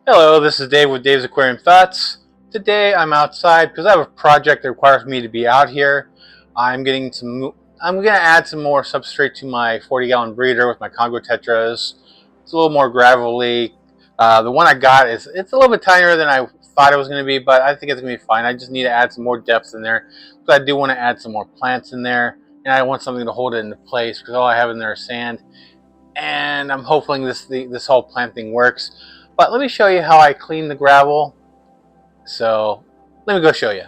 Hello, this is Dave with Dave's Aquarium Thoughts. Today I'm outside because I have a project that requires me to be out here. I'm going to add some more substrate to my 40-gallon breeder with my Congo Tetras. It's a little more gravelly. The one I got it's a little bit tinier than I thought it was going to be, but I think it's going to be fine. I just need to add some more depth in there because I do want to add some more plants in there, and I want something to hold it into place because all I have in there is sand. And I'm hoping this whole plant thing works. But let me show you how I clean the gravel. So let me go show you.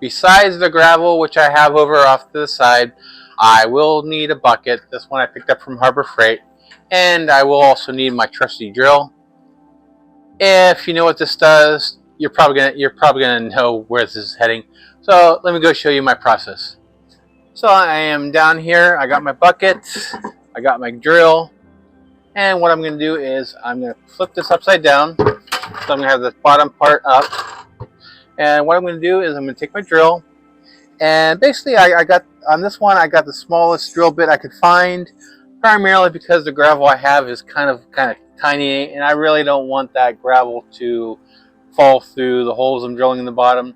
Besides the gravel, which I have over off to the side, I will need a bucket. This one I picked up from Harbor Freight. And I will also need my trusty drill. If you know what this does, you're probably gonna know where this is heading. So let me go show you my process. So I am down here. I got my bucket. I got my drill. And what I'm going to do is I'm going to flip this upside down. So I'm going to have the bottom part up. And what I'm going to do is I'm going to take my drill. And basically I got, on this one, I got the smallest drill bit I could find. Primarily because the gravel I have is kind of tiny. And I really don't want that gravel to fall through the holes I'm drilling in the bottom.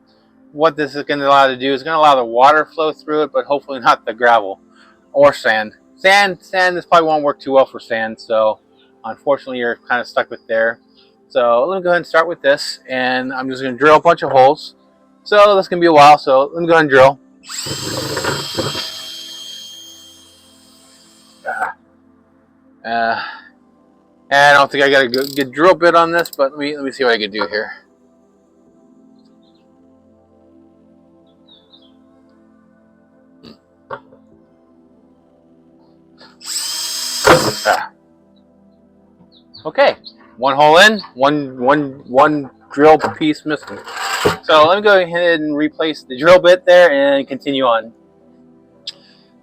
What this is going to allow to do is going to allow the water flow through it, but hopefully not the gravel or sand. Sand, this probably won't work too well for sand, so unfortunately you're kind of stuck with there. So let me go ahead and start with this, and I'm just going to drill a bunch of holes. So this is going to be a while, so let me go ahead and drill. And I don't think I got a good drill bit on this, but let me see what I can do here. Okay, one hole in, one drill piece missing. So let me go ahead and replace the drill bit there and continue on.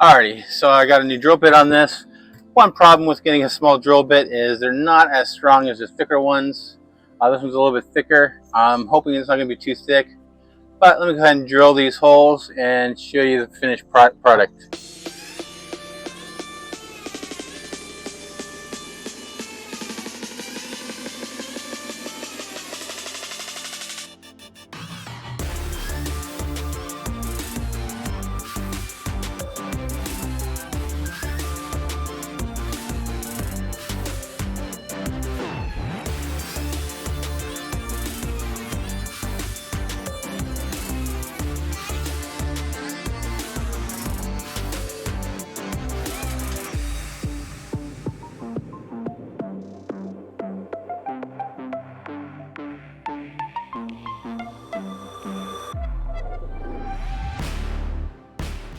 Alrighty, so I got a new drill bit on this. One problem with getting a small drill bit is they're not as strong as the thicker ones. This one's a little bit thicker. I'm hoping it's not going to be too thick. But let me go ahead and drill these holes and show you the finished product.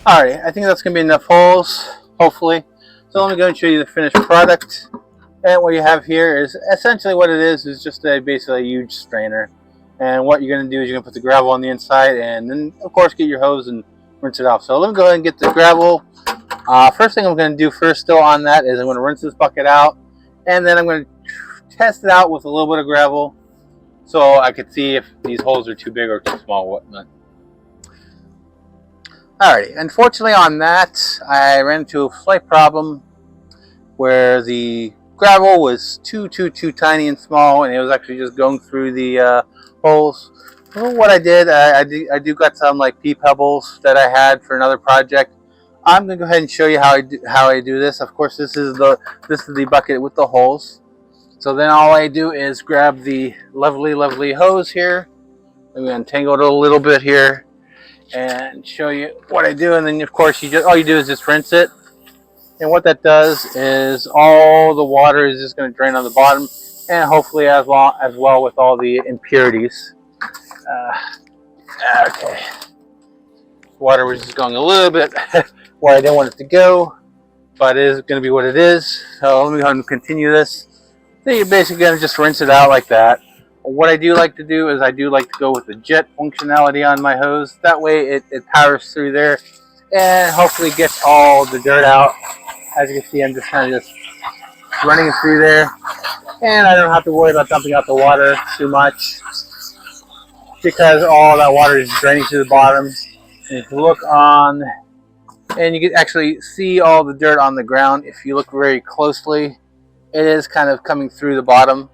Alright, I think that's going to be enough holes, hopefully. So let me go and show you the finished product. And what you have here is essentially what it is just basically a huge strainer. And what you're going to do is you're going to put the gravel on the inside and then, of course, get your hose and rinse it off. So let me go ahead and get the gravel. First thing I'm going to do still on that is I'm going to rinse this bucket out. And then I'm going to test it out with a little bit of gravel so I could see if these holes are too big or too small or whatnot. Alrighty, unfortunately on that, I ran into a slight problem where the gravel was too tiny and small, and it was actually just going through the holes. So what I did, I do got some like pea pebbles that I had for another project. I'm gonna go ahead and show you how I do this. Of course, this is the bucket with the holes. So then all I do is grab the lovely hose here. Let me untangle it a little bit here and show you what I do, and then of course all you do is just rinse it. And what that does is all the water is just going to drain on the bottom, and hopefully as well with all the impurities. Okay, water was just going a little bit where I didn't want it to go, but it is going to be what it is. So let me go ahead and continue this. So you're basically going to just rinse it out like that. What I do like to do is I do like to go with the jet functionality on my hose. That way it powers through there and hopefully gets all the dirt out. As you can see, I'm just kind of running it through there. And I don't have to worry about dumping out the water too much because all that water is draining to the bottom. And if you look on, and you can actually see all the dirt on the ground. If you look very closely, it is kind of coming through the bottom.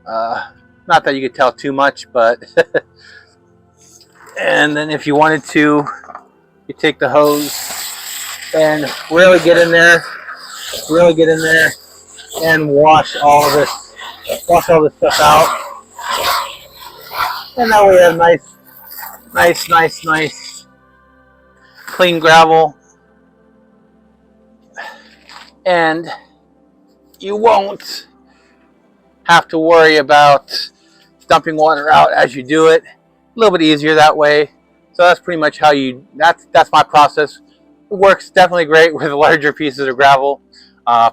Not that you could tell too much, but and then if you wanted to, you take the hose and really get in there, and wash all this stuff out. And now we have nice clean gravel, and you won't have to worry about dumping water out as you do it. A little bit easier that way. So that's pretty much how that's my process. It works definitely great with larger pieces of gravel.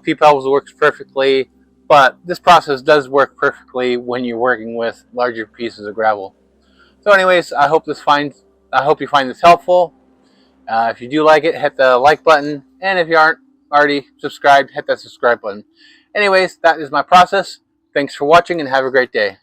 P-Pebbles works perfectly, but this process does work perfectly when you're working with larger pieces of gravel. So anyways, I hope you find this helpful. If you do like it, hit the like button, and if you aren't already subscribed, hit that subscribe button. Anyways, that is my process. Thanks for watching and have a great day.